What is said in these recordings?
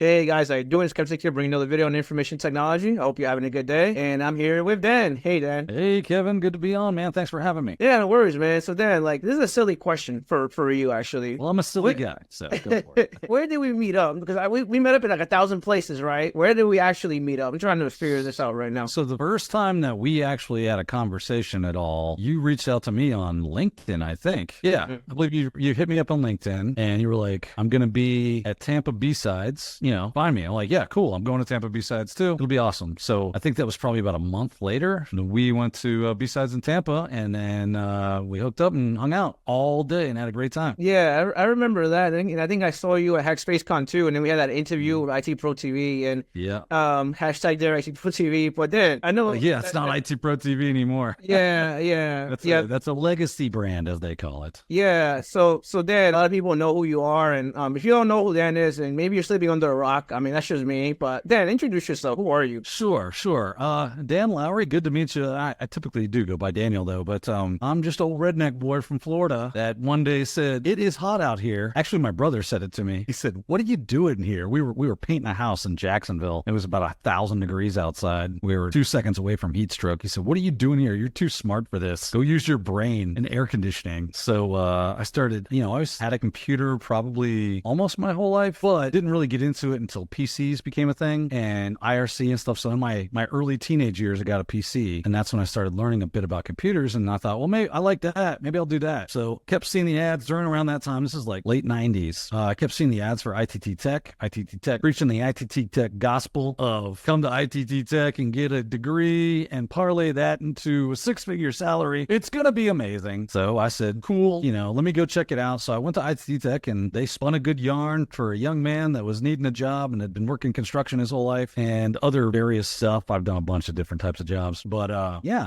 Hey guys, how you doing? It's Kevtech here, bringing another video on information technology. I hope you're having a good day. And I'm here with Dan. Hey, Dan. Hey, Kevin. Good to be on, man. Thanks for having me. Yeah, no worries, man. So Dan, this is a silly question for you, actually. Well, I'm a silly guy, so go for it. Where did we meet up? Because we met up in like 1,000 places, right? Where did we actually meet up? I'm trying to figure this out right now. So the first time that we actually had a conversation at all, you reached out to me on LinkedIn, I think. Yeah, I believe you hit me up on LinkedIn, and you were like, I'm going to be at Tampa B-Sides, find me. I'm like, yeah, cool. I'm going to Tampa B-Sides too. It'll be awesome. So I think that was probably about a month later. We went to B-Sides in Tampa, and then we hooked up and hung out all day and had a great time. Yeah, I remember that. And I think I saw you at HackSpaceCon too, and then we had that interview with ITProTV and hashtag there ITProTV. But then I know it's not ITProTV anymore. Yeah. That's a legacy brand, as they call it. Yeah. So Dan, a lot of people know who you are, and if you don't know who Dan is, and maybe you're sleeping under a rock, I mean that's just me. But Dan, introduce yourself. Who are you? Sure. Dan Lowrie, good to meet you. I typically do go by Daniel though, but I'm just old redneck boy from Florida that one day said, "It is hot out here." Actually, my brother said it to me. He said, "What are you doing here?" We were painting a house in Jacksonville. It was about 1,000 degrees outside. We were 2 seconds away from heat stroke. He said, "What are you doing here? You're too smart for this. Go use your brain and air conditioning." So I started, I always had a computer probably almost my whole life, but didn't really get into it until PCs became a thing and IRC and stuff. So in my early teenage years, I got a PC, and that's when I started learning a bit about computers. And I thought, well, maybe I like that. Maybe I'll do that. So kept seeing the ads during around that time. This is like late 90s. I kept seeing the ads for ITT Tech, preaching the ITT Tech gospel of come to ITT Tech and get a degree and parlay that into a 6-figure salary. It's going to be amazing. So I said, cool, let me go check it out. So I went to ITT Tech, and they spun a good yarn for a young man that was needing a job and had been working construction his whole life and other various stuff. I've done a bunch of different types of jobs, but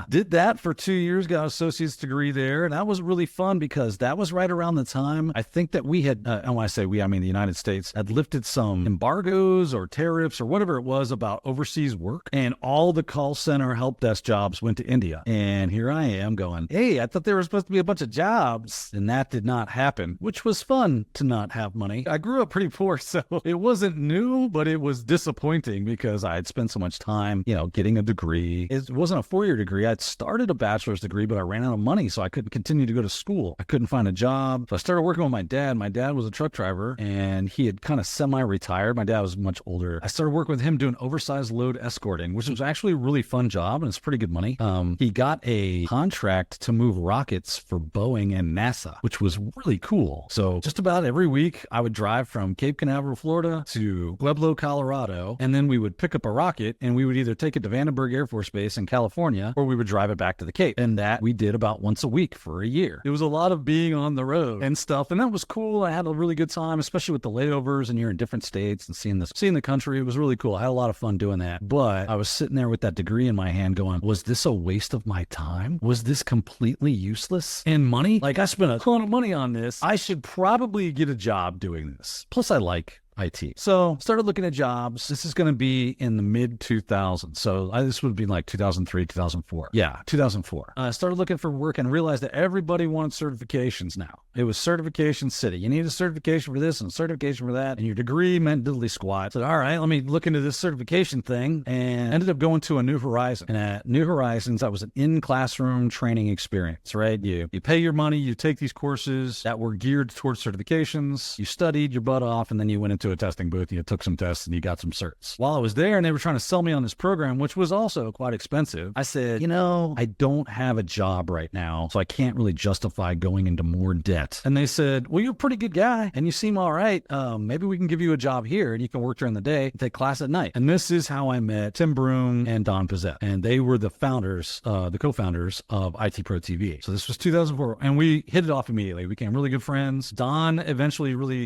did that for 2 years, got an associate's degree there. And that was really fun because that was right around the time I think that we had, and when I say we, I mean the United States, had lifted some embargoes or tariffs or whatever it was about overseas work, and all the call center help desk jobs went to India. And here I am going, hey, I thought there were supposed to be a bunch of jobs, and that did not happen, which was fun to not have money. I grew up pretty poor, so it wasn't new, but it was disappointing because I had spent so much time, getting a degree. It wasn't a 4-year degree. I'd started a bachelor's degree, but I ran out of money, so I couldn't continue to go to school. I couldn't find a job. So I started working with my dad. My dad was a truck driver, and he had kind of semi-retired. My dad was much older. I started working with him doing oversized load escorting, which was actually a really fun job, and it's pretty good money. He got a contract to move rockets for Boeing and NASA, which was really cool. So just about every week, I would drive from Cape Canaveral, Florida to Pueblo, Colorado, and then we would pick up a rocket, and we would either take it to Vandenberg Air Force Base in California, or we would drive it back to the Cape. And that we did about once a week for a year. It was a lot of being on the road and stuff, and that was cool. I had a really good time, especially with the layovers, and you're in different states and seeing the country. It was really cool. I had a lot of fun doing that. But I was sitting there with that degree in my hand going, was this a waste of my time? Was this completely useless? And money? Like, I spent a ton of money on this. I should probably get a job doing this. Plus, I like IT. So started looking at jobs. This is going to be in the mid 2000s. So this would be like 2003, 2004. Yeah, 2004. I started looking for work and realized that everybody wanted certifications now. It was certification city. You need a certification for this and a certification for that. And your degree meant diddly squat. I said, all right, let me look into this certification thing, and ended up going to a New Horizon. And at New Horizons, that was an in-classroom training experience, right? You pay your money, you take these courses that were geared towards certifications, you studied your butt off, and then you went into a testing booth and you took some tests and you got some certs. While I was there and they were trying to sell me on this program, which was also quite expensive, I said, I don't have a job right now, so I can't really justify going into more debt. And they said, well, you're a pretty good guy and you seem all right. Maybe we can give you a job here and you can work during the day and take class at night. And this is how I met Tim Broom and Don Pizzette. And they were the founders, the co-founders of ITProTV. So this was 2004 and we hit it off immediately. We became really good friends. Don eventually really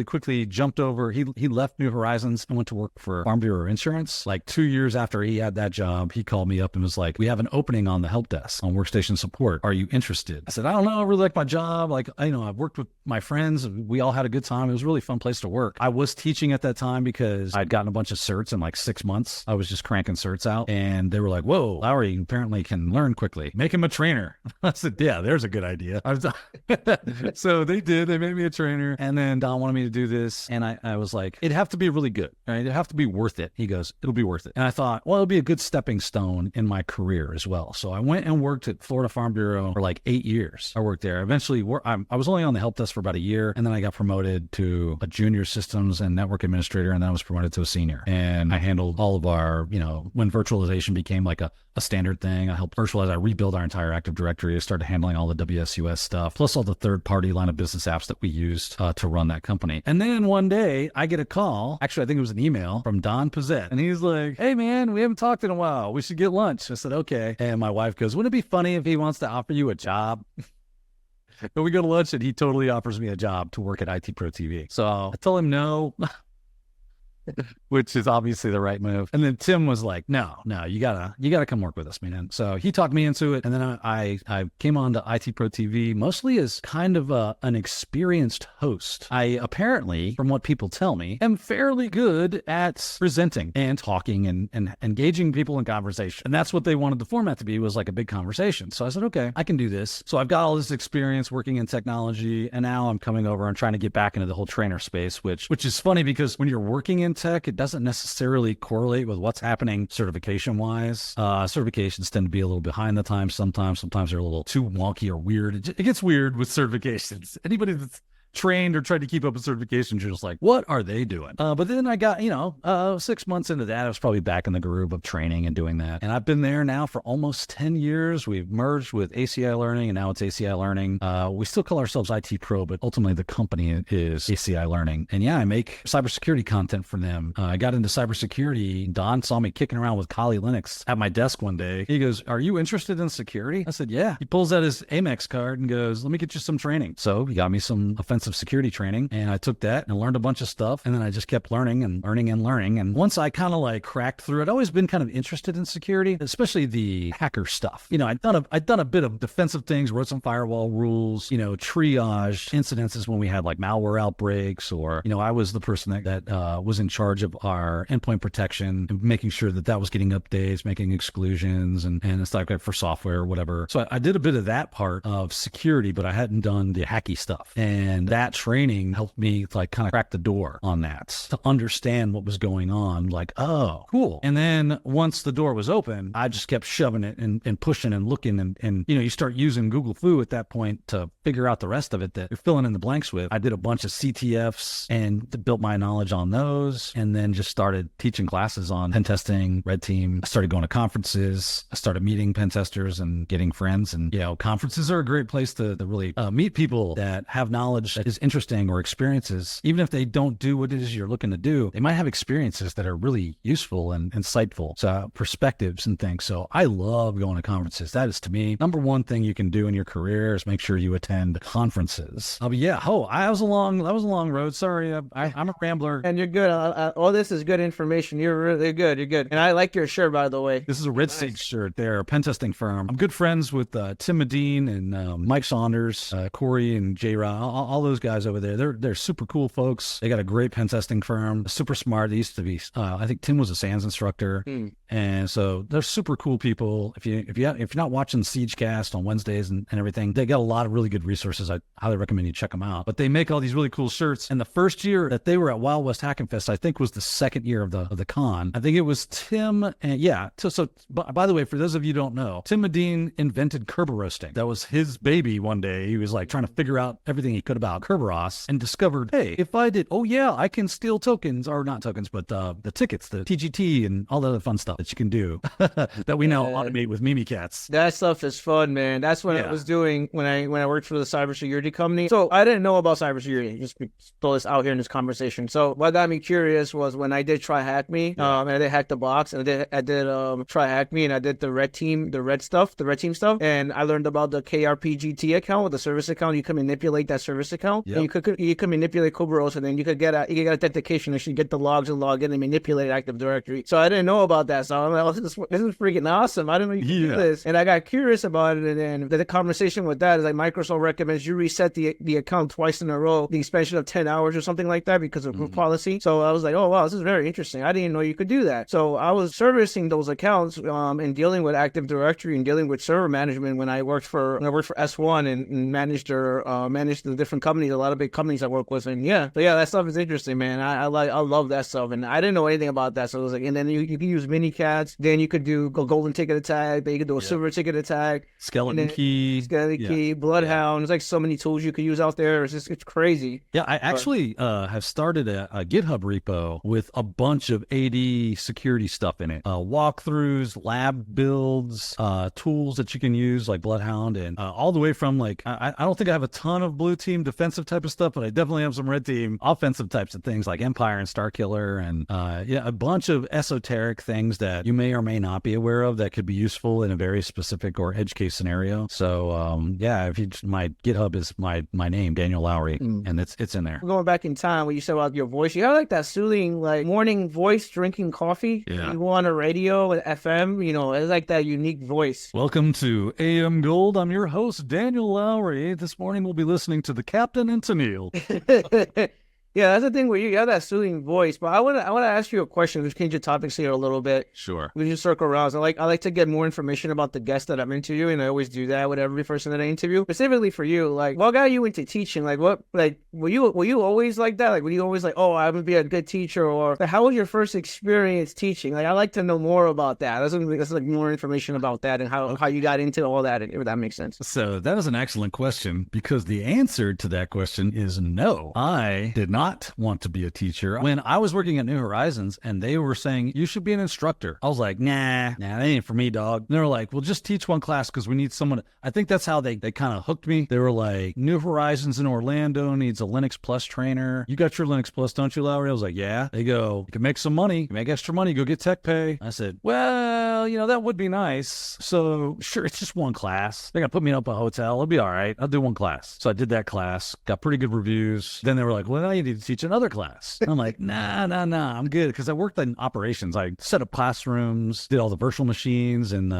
quickly jumped over. He left New Horizons and went to work for Farm Bureau Insurance. Like 2 years after he had that job, he called me up and was like, we have an opening on the help desk on workstation support. Are you interested? I said, I don't know. I really like my job. Like, I've worked with my friends. We all had a good time. It was a really fun place to work. I was teaching at that time because I'd gotten a bunch of certs in like 6 months. I was just cranking certs out and they were like, whoa, Lowrie apparently can learn quickly. Make him a trainer. I said, yeah, there's a good idea. So they did. They made me a trainer. And then Don wanted me to do this. And I I was like, it'd have to be really good, right? It'd have to be worth it. He goes, it'll be worth it. And I thought, well, it'll be a good stepping stone in my career as well. So I went and worked at Florida Farm Bureau for like 8 years. I worked there. Eventually, I was only on the help desk for about a year, and then I got promoted to a junior systems and network administrator, and then I was promoted to a senior. And I handled all of our, when virtualization became like a standard thing, I helped virtualize. I rebuilt our entire Active Directory. I started handling all the WSUS stuff, plus all the third-party line of business apps that we used to run that company. And then one day, I get a call. Actually, I think it was an email from Don Pizzette. And he's like, hey, man, we haven't talked in a while. We should get lunch. I said, okay. And my wife goes, wouldn't it be funny if he wants to offer you a job? But we go to lunch, and he totally offers me a job to work at ITProTV. So I tell him no. Which is obviously the right move. And then Tim was like, no, you gotta come work with us, man. So he talked me into it. And then I came on to ITProTV mostly as kind of an experienced host. I apparently, from what people tell me, am fairly good at presenting and talking and engaging people in conversation. And that's what they wanted the format to be, was like a big conversation. So I said, okay, I can do this. So I've got all this experience working in technology, and now I'm coming over and trying to get back into the whole trainer space, which is funny because when you're working in tech, it doesn't necessarily correlate with what's happening certification-wise. Certifications tend to be a little behind the times sometimes. Sometimes they're a little too wonky or weird. It gets weird with certifications. Anybody that's trained or tried to keep up with certifications, you're just like, what are they doing? But then I got, 6 months into that, I was probably back in the groove of training and doing that. And I've been there now for almost 10 years. We've merged with ACI Learning, and now it's ACI Learning. We still call ourselves IT Pro, but ultimately the company is ACI Learning. And yeah, I make cybersecurity content for them. I got into cybersecurity. Don saw me kicking around with Kali Linux at my desk one day. He goes, are you interested in security? I said, yeah. He pulls out his Amex card and goes, let me get you some training. So he got me some offensive security training, and I took that and learned a bunch of stuff, and then I just kept learning and learning and learning. And once I kind of like cracked through it, I'd always been kind of interested in security, especially the hacker stuff. I'd done a bit of defensive things, wrote some firewall rules, triage incidences when we had like malware outbreaks, or I was the person that was in charge of our endpoint protection and making sure that was getting updates, making exclusions, and stuff like for software or whatever. So I did a bit of that part of security, but I hadn't done the hacky stuff. And that training helped me like kind of crack the door on that to understand what was going on. Like, oh, cool. And then once the door was open, I just kept shoving it and pushing and looking. And you start using Google Foo at that point to figure out the rest of it that you're filling in the blanks with. I did a bunch of CTFs and built my knowledge on those, and then just started teaching classes on pen testing, red team. I started going to conferences. I started meeting pen testers and getting friends. And, conferences are a great place to really meet people that have knowledge that is interesting, or experiences. Even if they don't do what it is you're looking to do, they might have experiences that are really useful and insightful. So perspectives and things. So I love going to conferences. That is, to me, number one thing you can do in your career is make sure you attend conferences. That was a long road. Sorry, I'm a rambler. And you're good. All this is good information. You're really good. You're good. And I like your shirt, by the way. This is a Red State shirt. They're a pen testing firm. I'm good friends with Tim Medine and Mike Saunders, Corey and J-Ra, all those guys over there. They're super cool folks. They got a great pen testing firm, super smart. They used to be, I think Tim was a SANS instructor. And so they're super cool people. If you're not watching Siegecast on Wednesdays and everything, they got a lot of really good resources. I highly recommend you check them out. But they make all these really cool shirts. And the first year that they were at Wild West Hacking Fest, I think was the second year of the con. I think it was Tim and So by the way, for those of you who don't know, Tim Medine invented Kerber roasting. That was his baby one day. He was like trying to figure out everything he could about Kerberos and discovered, hey, if I did, I can steal tokens, or not tokens, but the tickets, the TGT and all the other fun stuff that you can do that we now automate with Mimikatz. That stuff is fun, man. That's what I was doing when I worked for the cybersecurity company. So I didn't know about cybersecurity. Just throw this out here in this conversation. So what got me curious was when I did Try Hack Me, and I did Hack the Box, and I did Try Hack Me, and I did the red team stuff, and I learned about the KRPGT account with the service account. You can manipulate that service account, and you could manipulate Kerberos, and then you could get authentication, and you get the logs and log in and manipulate Active Directory. So I didn't know about that. So I'm like, this is freaking awesome. I didn't know you could do this. And I got curious about it, and then the conversation with that is like Microsoft recommends you reset the account twice in a row, the expansion of 10 hours or something like that because of group policy. So I was like, oh wow, this is very interesting. I didn't know you could do that. So I was servicing those accounts and dealing with Active Directory and dealing with server management when I worked for S1 and managed the different companies, a lot of big companies I work with, and that stuff is interesting, man. I love that stuff, and I didn't know anything about that. So it was like, and then you can use mini cats, then you could do a golden ticket attack, then you could do a silver ticket attack, skeleton key, bloodhound. There's like so many tools you could use out there. It's crazy. Yeah, I actually have started a GitHub repo with a bunch of AD security stuff in it. Walkthroughs, lab builds, tools that you can use like Bloodhound, and all the way from like, I don't think I have a ton of blue team defensive type of stuff, but I definitely have some red team offensive types of things like Empire and Starkiller, and a bunch of esoteric things that you may or may not be aware of that could be useful in a very specific or edge case scenario. So if you my GitHub is my name, Daniel Lowrie, and it's in there. We're going back in time when you said about your voice. You have like that soothing like morning voice drinking coffee. Yeah. You go on a radio with FM, it's like that unique voice. Welcome to AM Gold. I'm your host, Daniel Lowrie. This morning we'll be listening to the Captain and Tennille. Yeah, that's the thing where you have that soothing voice. But I want to ask you a question. Just change the topics here a little bit. Sure. We just circle around. So I like to get more information about the guest that I'm interviewing. I always do that with every person that I interview. Specifically for you, like, what got you into teaching? Like, were you always like that? Like, were you always like, oh, I'm gonna be a good teacher? Or like, how was your first experience teaching? Like, I like to know more about that. That's like more information about that and how you got into all that, if that makes sense. So that is an excellent question, because the answer to that question is no. I did not want to be a teacher. When I was working at New Horizons and they were saying, you should be an instructor, I was like, nah, that ain't for me, dog. And they were like, well, just teach one class because we need someone. I think that's how they kind of hooked me. They were like, New Horizons in Orlando needs a Linux Plus trainer. You got your Linux Plus, don't you, Lowrie? I was like, yeah. They go, you can make some money, you can make extra money, go get tech pay. I said, well, that would be nice. So sure, it's just one class. They're going to put me up a hotel. It'll be all right. I'll do one class. So I did that class, got pretty good reviews. Then they were like, well, now you need to teach another class. And I'm like, nah, I'm good. Because I worked in operations. I set up classrooms, did all the virtual machines and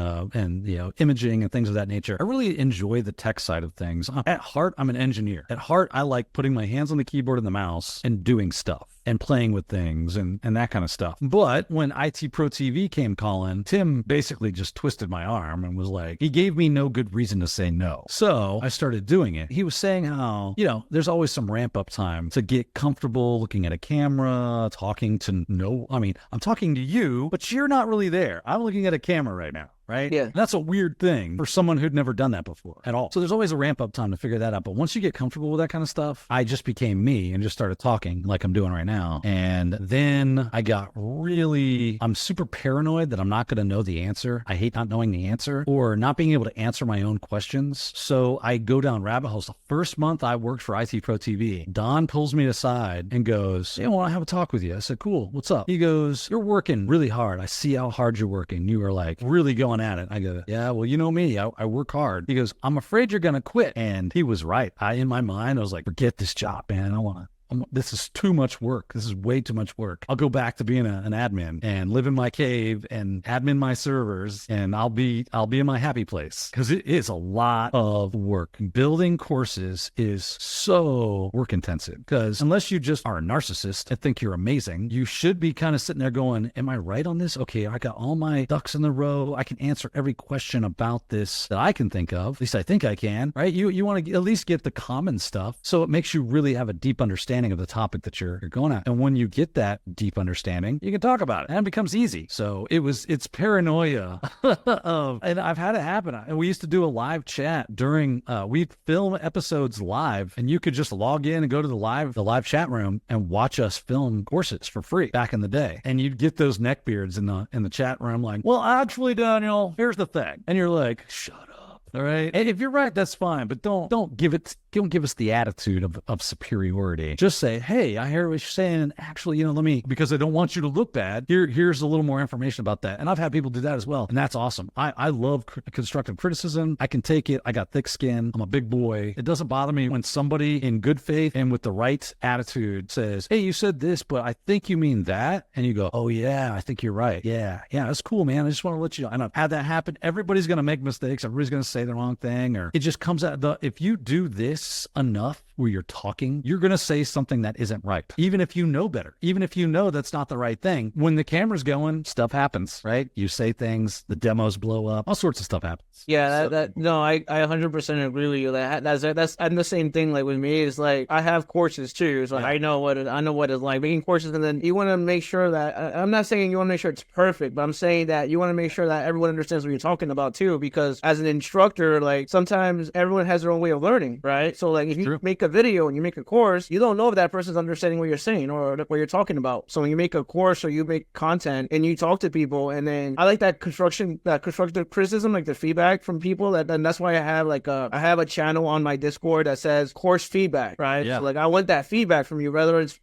imaging and things of that nature. I really enjoy the tech side of things. At heart, I'm an engineer. At heart, I like putting my hands on the keyboard and the mouse and doing stuff and playing with things and that kind of stuff. But when ITProTV came calling, Tim basically just twisted my arm and was like, he gave me no good reason to say no. So I started doing it. He was saying how, there's always some ramp up time to get comfortable looking at a camera, talking to I'm talking to you, but you're not really there. I'm looking at a camera right now. Right? Yeah. And that's a weird thing for someone who'd never done that before at all. So there's always a ramp up time to figure that out. But once you get comfortable with that kind of stuff, I just became me and just started talking like I'm doing right now. And then I got I'm super paranoid that I'm not going to know the answer. I hate not knowing the answer or not being able to answer my own questions. So I go down rabbit holes. The first month I worked for ITProTV, Don pulls me aside and goes, hey, I want to have a talk with you. I said, cool. What's up? He goes, you're working really hard. I see how hard you're working. You are like really going at it. I go, yeah, well, you know me, I work hard. He goes, I'm afraid you're going to quit. And he was right. In my mind, I was like, forget this job, man. This is too much work. This is way too much work. I'll go back to being an admin and live in my cave and admin my servers, and I'll be in my happy place, because it is a lot of work. Building courses is so work intensive, because unless you just are a narcissist and think you're amazing, you should be kind of sitting there going, am I right on this? Okay, I got all my ducks in the row. I can answer every question about this that I can think of. At least I think I can, right? You want to at least get the common stuff, so it makes you really have a deep understanding of the topic that you're going at. And when you get that deep understanding, you can talk about it and it becomes easy. So it's paranoia and I've had it happen. And we used to do a live chat during, we'd film episodes live, and you could just log in and go to the live chat room and watch us film courses for free back in the day. And you'd get those neckbeards in the chat room like, well, actually, Daniel, here's the thing. And you're like, shut up. All right. And if you're right, that's fine. But don't give us the attitude of superiority. Just say, hey, I hear what you're saying. Actually, because I don't want you to look bad. Here's a little more information about that. And I've had people do that as well. And that's awesome. I love constructive criticism. I can take it. I got thick skin. I'm a big boy. It doesn't bother me when somebody in good faith and with the right attitude says, hey, you said this, but I think you mean that. And you go, oh yeah, I think you're right. Yeah, that's cool, man. I just want to let you know. And I've had that happen. Everybody's going to make mistakes. Everybody's going to say the wrong thing, or it just comes out. If you do this enough, where you're talking, you're going to say something that isn't right. Even if you know better, even if you know that's not the right thing, when the camera's going, stuff happens, right? You say things, the demos blow up, all sorts of stuff happens. Yeah, no, I 100% agree with you. That's I'm the same thing. Like with me, it's like I have courses too, so I know what it's like making courses, and then you want to make sure that I'm not saying you want to make sure it's perfect, but I'm saying that you want to make sure that everyone understands what you're talking about too, because as an instructor, like sometimes everyone has their own way of learning, right? So like if you make a video and you make a course, you don't know if that person's understanding what you're saying or what you're talking about. So when you make a course or you make content and you talk to people, and then I like that constructive criticism, like the feedback from people, and that's why I have a channel on my Discord that says course feedback, right? Yeah. So like I want that feedback from you, whether it's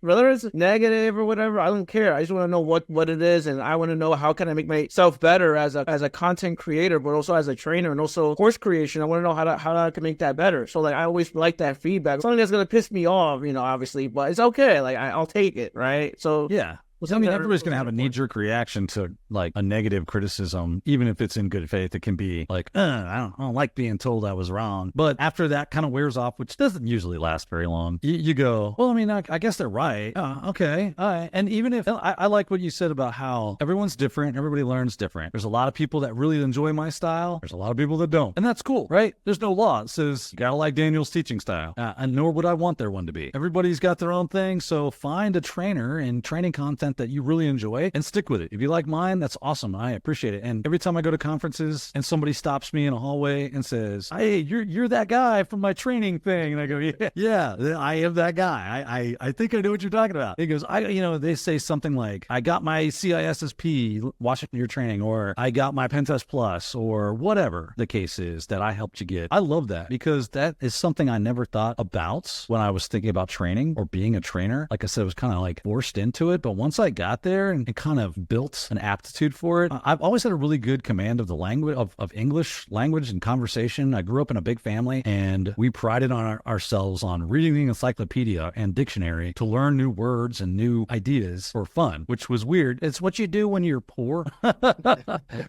negative or whatever. I don't care. I just want to know what it is, and I want to know how can I make myself better as a content creator, but also as a trainer, and also course creation. I want to know how I can make that better. So like I always like that feedback. Something that's gonna piss me off, obviously, but it's okay. Like I'll take it, right? So yeah. I mean, everybody's going to have a knee-jerk reaction to like a negative criticism, even if it's in good faith. It can be like, I don't like being told I was wrong. But after that kind of wears off, which doesn't usually last very long, you go, well, I mean, I guess they're right. Okay. All right. And even if I like what you said about how everyone's different, everybody learns different. There's a lot of people that really enjoy my style. There's a lot of people that don't. And that's cool, right? There's no law. It says you got to like Daniel's teaching style. And nor would I want their one to be. Everybody's got their own thing. So find a trainer and training content that you really enjoy and stick with it. If you like mine, that's awesome. I appreciate it. And every time I go to conferences and somebody stops me in a hallway and says, hey, you're that guy from my training thing. And I go, yeah, I am that guy. I think I know what you're talking about. He goes, they say something like, I got my CISSP watching your training, or I got my Pentest Plus, or whatever the case is that I helped you get. I love that because that is something I never thought about when I was thinking about training or being a trainer. Like I said, it was kind of like forced into it. But once I got there and kind of built an aptitude for it, I've always had a really good command of the language, of English language and conversation. I grew up in a big family, and we prided on ourselves on reading the encyclopedia and dictionary to learn new words and new ideas for fun, which was weird. It's what you do when you're poor,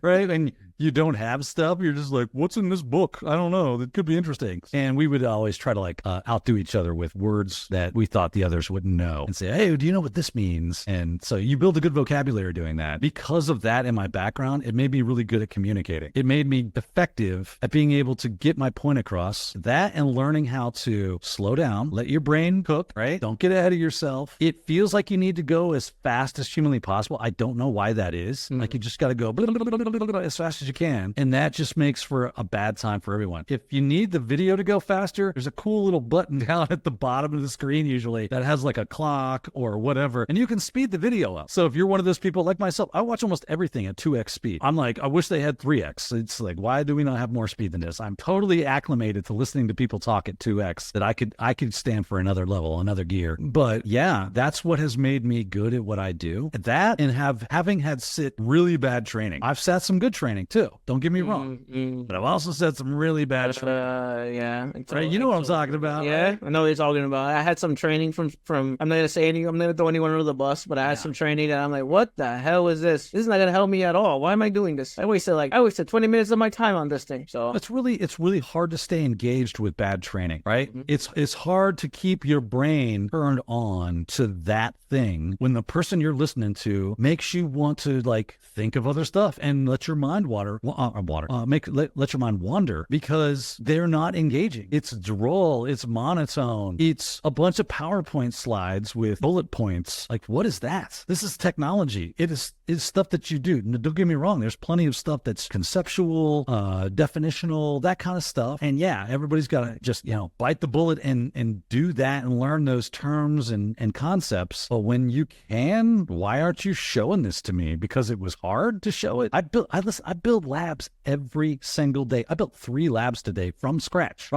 right? And you don't have stuff. You're just like, what's in this book? I don't know. That could be interesting. And we would always try to outdo each other with words that we thought the others wouldn't know and say, hey, do you know what this means? And so you build a good vocabulary doing that. Because of that in my background, it made me really good at communicating. It made me effective at being able to get my point across. That and learning how to slow down, let your brain cook, right? Don't get ahead of yourself. It feels like you need to go as fast as humanly possible. I don't know why that is. Like you just got to go as fast as you can. And that just makes for a bad time for everyone. If you need the video to go faster, there's a cool little button down at the bottom of the screen usually that has like a clock or whatever, and you can speed the video up. So if you're one of those people like myself, I watch almost everything at 2x speed. I'm like, I wish they had 3x. It's like, why do we not have more speed than this? I'm totally acclimated to listening to people talk at 2x that I could stand for another level, another gear. But yeah, that's what has made me good at what I do. That and having had sit really bad training. I've sat some good training too. Don't get me wrong. But I've also said some really bad training. Yeah. Right? You know what I'm talking about. Yeah, right? I know what you're talking about. I had some training from I'm not going to say anything. I'm not going to throw anyone under the bus, but I had some training that I'm like, what the hell is this? This is not going to help me at all. Why am I doing this? I wasted 20 minutes of my time on this thing. So it's really hard to stay engaged with bad training, right? It's hard to keep your brain turned on to that thing when the person you're listening to makes you want to think of other stuff and let your mind let your mind wander because they're not engaging. It's droll, it's monotone, it's a bunch of PowerPoint slides with bullet points. Like, what is that? This is technology. It's stuff that you do. Don't get me wrong, there's plenty of stuff that's conceptual, definitional, that kind of stuff. And yeah, everybody's got to just, bite the bullet and do that and learn those terms and concepts. But when you can, why aren't you showing this to me? Because it was hard to show it. I build labs every single day. I built 3 labs today from scratch,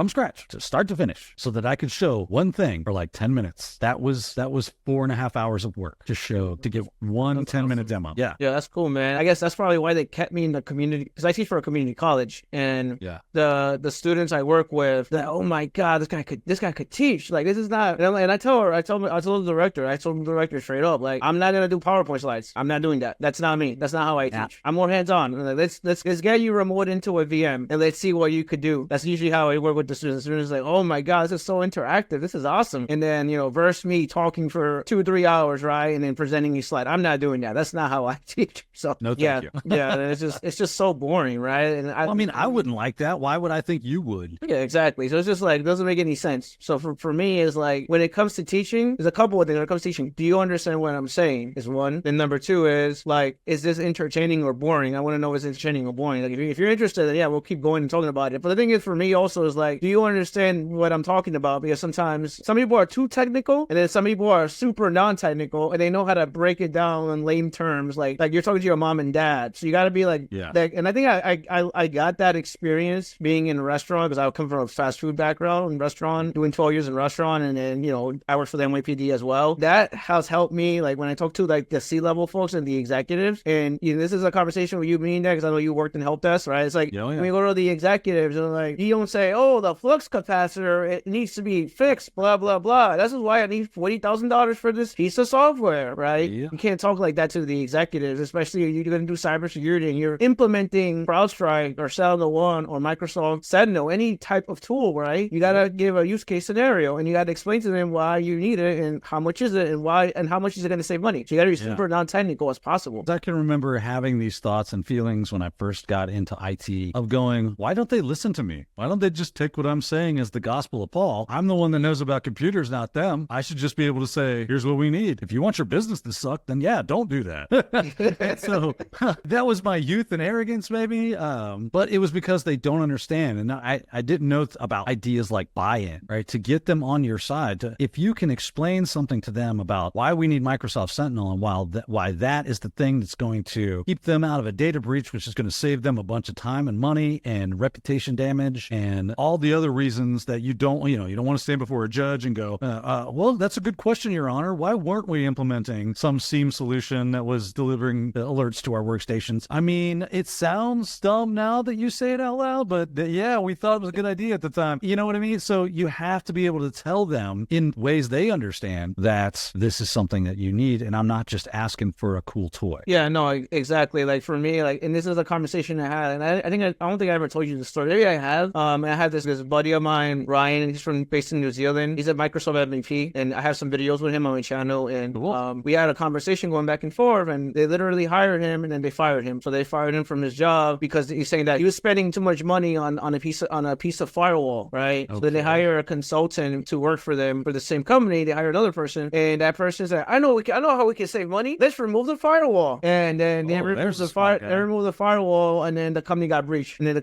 to start to finish, so that I could show one thing for 10 minutes. That was 4.5 hours of work to get one 10-minute demo. Yeah, that's cool, man. I guess that's probably why they kept me in the community, because I teach for a community college, and the students I work with, oh my god, this guy could teach. Like, this is not. And I told the director straight up, like, I'm not gonna do PowerPoint slides. I'm not doing that. That's not me. That's not how I teach. I'm more hands on. Let's let's get you remote into a VM and let's see what you could do. That's usually how I work with the students. The students are like, oh my God, this is so interactive. This is awesome. And then, verse me talking for 2-3 hours, right? And then presenting a slide. I'm not doing that. That's not how I teach. So no, thank you. Yeah, it's just so boring, right? And I mean, I wouldn't like that. Why would I think you would? Yeah, exactly. So it's just like, doesn't make any sense. So for me, it's like, when it comes to teaching, there's a couple of things. When it comes to teaching, do you understand what I'm saying? Is one. Then number two is like, is this entertaining or boring? I want to know if it's entertaining or boring. Like if you're interested, then yeah, we'll keep going and talking about it. But the thing is, for me also is like, do you understand what I'm talking about? Because sometimes some people are too technical, and then some people are super non-technical, and they know how to break it down in lame terms. Like you're talking to your mom and dad, so you got to be like, yeah. And I think I got that experience being in a restaurant, because I come from a fast food background in restaurant, doing 12 years in restaurant, and then I worked for the NYPD as well. That has helped me, like when I talk to like the C-level folks and the executives, and this is a conversation with you being there, because I know you worked in Helpdesk, right? It's like, when we go to the executives, and like, you don't say, oh, the flux capacitor, it needs to be fixed, blah, blah, blah. This is why I need $40,000 for this piece of software, right? Yeah. You can't talk like that to the executives, especially if you're going to do cybersecurity and you're implementing CrowdStrike or SentinelOne or Microsoft Sentinel, any type of tool, right? You got to give a use case scenario, and you got to explain to them why you need it and how much is it and why and how much is it going to save money. So you got to be super non-technical as possible. I can remember having these thoughts and feelings when I first got into IT of going, why don't they listen to me? Why don't they just take what I'm saying as the gospel of Paul? I'm the one that knows about computers, not them. I should just be able to say, here's what we need. If you want your business to suck, then yeah, don't do that. So that was my youth and arrogance, maybe. But it was because they don't understand. And I didn't know about ideas like buy-in, right? To get them on your side. If you can explain something to them about why we need Microsoft Sentinel and why that is the thing that's going to keep them out of a data breach, which is going to save them a bunch of time and money and reputation damage and all the other reasons that you don't want to stand before a judge and go, well, that's a good question, Your Honor. Why weren't we implementing some SIEM solution that was delivering alerts to our workstations? I mean, it sounds dumb now that you say it out loud, but yeah, we thought it was a good idea at the time. You know what I mean? So you have to be able to tell them in ways they understand that this is something that you need, and I'm not just asking for a cool toy. Yeah, no, exactly. Like for me, like, and this is a conversation I had, and I don't think I ever told you the story. Maybe I have. I had this buddy of mine, Ryan. He's based in New Zealand. He's a Microsoft MVP, and I have some videos with him on my channel. And cool. We had a conversation going back and forth, and they literally hired him, and then they fired him. So they fired him from his job because he's saying that he was spending too much money on a piece of firewall, right? Okay. So then they hire a consultant to work for them for the same company. They hire another person, and that person said, I know how we can save money. Let's remove the firewall. And then they removed the firewall, and then the company got breached. And then the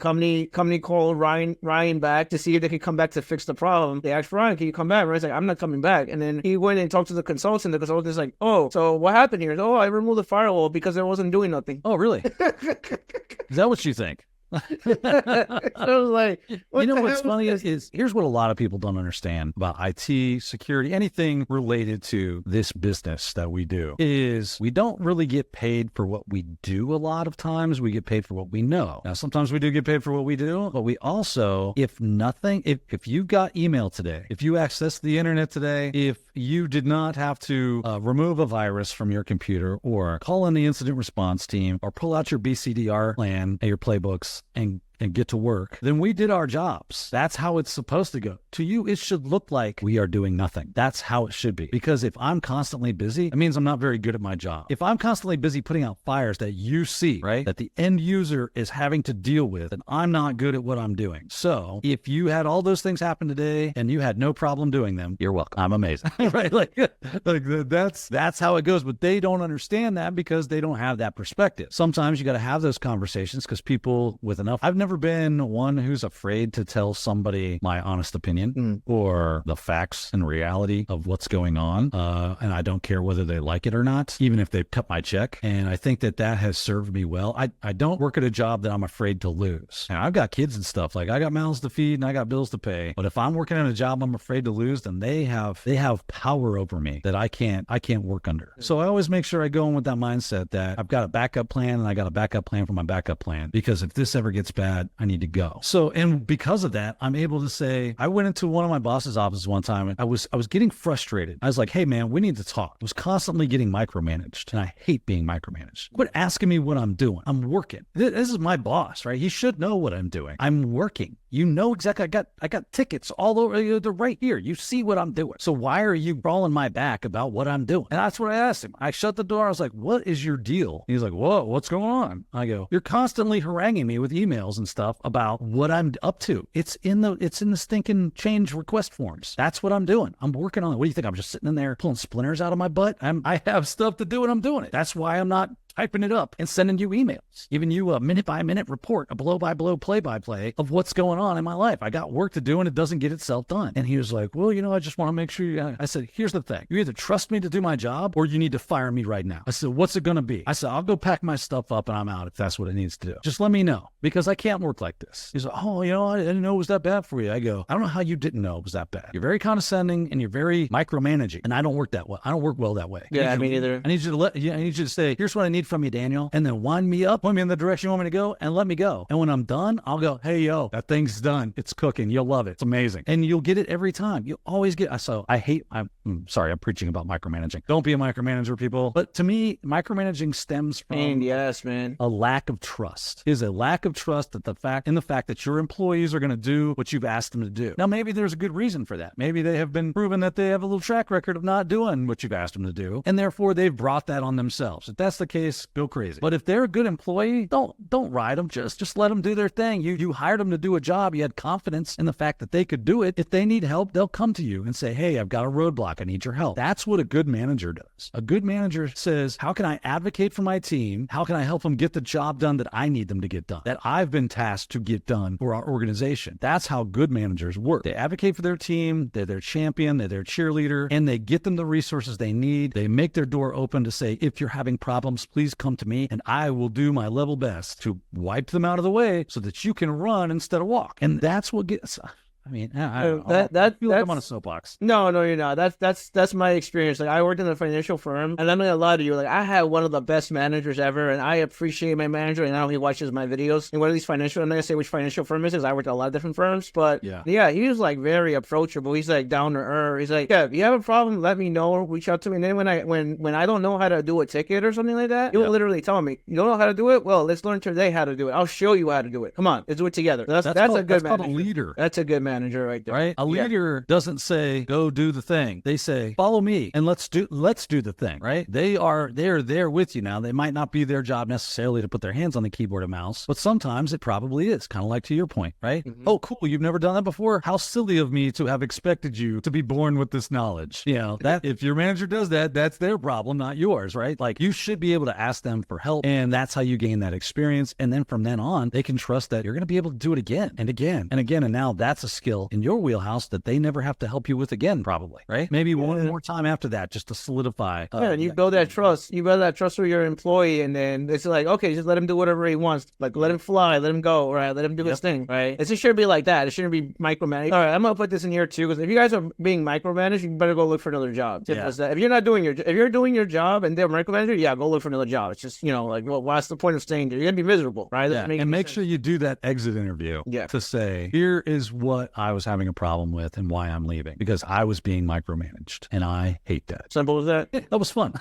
company called Ryan back to see if they could come back to fix the problem. They asked Ryan, can you come back? Ryan's like, I'm not coming back. And then he went and talked to the consultant. The consultant's like, oh, so what happened here? Oh, I removed the firewall because it wasn't doing nothing. Oh, really? Is that what you think? I was like, what's funny is here's what a lot of people don't understand about IT, security, anything related to this business that we do is we don't really get paid for what we do. A lot of times we get paid for what we know. Now, sometimes we do get paid for what we do, but we also, if you got email today, if you accessed the internet today, if you did not have to remove a virus from your computer or call in the incident response team or pull out your BCDR plan and your playbooks and get to work, then we did our jobs. That's how it's supposed to go. To you, it should look like we are doing nothing. That's how it should be. Because if I'm constantly busy, it means I'm not very good at my job. If I'm constantly busy putting out fires that you see, right, that the end user is having to deal with, then I'm not good at what I'm doing. So if you had all those things happen today and you had no problem doing them, you're welcome. I'm amazing. Right? Like that's how it goes. But they don't understand that because they don't have that perspective. Sometimes you got to have those conversations because people with enough, I've never been one who's afraid to tell somebody my honest opinion or the facts and reality of what's going on. And I don't care whether they like it or not, even if they cut my check. And I think that has served me well. I don't work at a job that I'm afraid to lose. And I've got kids and stuff. Like I got mouths to feed and I got bills to pay. But if I'm working at a job I'm afraid to lose, then they have power over me that I can't work under. So I always make sure I go in with that mindset that I've got a backup plan and I got a backup plan for my backup plan. Because if this ever gets bad, bad. I need to go. So, and because of that, I'm able to say, I went into one of my boss's offices one time and I was getting frustrated. I was like, hey man, we need to talk. I was constantly getting micromanaged and I hate being micromanaged. Quit asking me what I'm doing. I'm working. This is my boss, right? He should know what I'm doing. I'm working. You know exactly. I got tickets all over. They're right here. You see what I'm doing. So why are you crawling my back about what I'm doing? And that's what I asked him. I shut the door. I was like, what is your deal? He's like, whoa, what's going on? I go, you're constantly haranguing me with emails and stuff about what I'm up to. It's in the stinking change request forms. That's what I'm doing. I'm working on it. What do you think? I'm just sitting in there pulling splinters out of my butt? I have stuff to do and I'm doing it. That's why I'm not typing it up and sending you emails, giving you a minute-by-minute report, a blow-by-blow, play-by-play of what's going on in my life. I got work to do and it doesn't get itself done. And he was like, well, I just want to make sure I said, here's the thing. You either trust me to do my job or you need to fire me right now. I said, what's it going to be? I said, I'll go pack my stuff up and I'm out if that's what it needs to do. Just let me know because I can't work like this. He's like, oh, I didn't know it was that bad for you. I go, I don't know how you didn't know it was that bad. You're very condescending and you're very micromanaging. And I don't work that way. I don't work well that way. Yeah, me neither. I need you to say, here's what I need from you, Daniel. And then wind me up, point me in the direction you want me to go, and let me go. And when I'm done, I'll go, hey, yo, that thing's done. It's cooking. You'll love it. It's amazing. And you'll get it every time. You always get, so I'm sorry, I'm preaching about micromanaging. Don't be a micromanager, people. But to me, micromanaging stems from yes, man. a lack of trust. It is a lack of trust that the fact that your employees are going to do what you've asked them to do. Now, maybe there's a good reason for that. Maybe they have been proven that they have a little track record of not doing what you've asked them to do, and therefore they've brought that on themselves. If that's the case, go crazy. But if they're a good employee, don't ride them. Just let them do their thing. You hired them to do a job. You had confidence in the fact that they could do it. If they need help, they'll come to you and say, hey, I've got a roadblock. I need your help. That's what a good manager does. A good manager says, how can I advocate for my team? How can I help them get the job done that I need them to get done, that I've been tasked to get done for our organization? That's how good managers work. They advocate for their team. They're their champion. They're their cheerleader, and they get them the resources they need. They make their door open to say, if you're having problems, please come to me and I will do my level best to wipe them out of the way so that you can run instead of walk. And that's what gets... I mean, I don't know. I feel like I'm on a soapbox. No, you're not. That's my experience. Like, I worked in a financial firm, and I'm not gonna lie to you. Like, I had one of the best managers ever, and I appreciate my manager. And I know he watches my videos. And one of these financial, I'm not gonna say which financial firm it is. I worked at a lot of different firms, but yeah, he was like very approachable. He's like down to earth. He's like, yeah, if you have a problem, let me know. Reach out to me. And then when I don't know how to do a ticket or something like that, he'll literally tell me, you don't know how to do it? Well, let's learn today how to do it. I'll show you how to do it. Come on, let's do it together. That's a good manager. Called a leader. That's a good manager right there. Right? A leader doesn't say, go do the thing. They say, follow me and let's do the thing, right? They're there with you now. They might not be their job necessarily to put their hands on the keyboard and mouse, but sometimes it probably is, kind of like to your point, right? Mm-hmm. Oh, cool. You've never done that before? How silly of me to have expected you to be born with this knowledge. That if your manager does that, that's their problem, not yours, right? Like, you should be able to ask them for help, and that's how you gain that experience. And then from then on, they can trust that you're going to be able to do it again and again and again. And now that's a skill in your wheelhouse that they never have to help you with again, probably, right? Maybe one more time after that, just to solidify. And you build that trust. You build that trust with your employee, and then it's like, okay, just let him do whatever he wants. Like, let him fly, let him go, right? Let him do his thing, right? It shouldn't be like that. It shouldn't be micromanaged. All right, I'm gonna put this in here too, because if you guys are being micromanaged, you better go look for another job. If you're doing your job and they're micromanaging, go look for another job. It's just, like, well, what's the point of staying there? You're gonna be miserable, right? And make sure you do that exit interview to say, here is what I was having a problem with and why I'm leaving, because I was being micromanaged and I hate that. Simple as that. That was fun.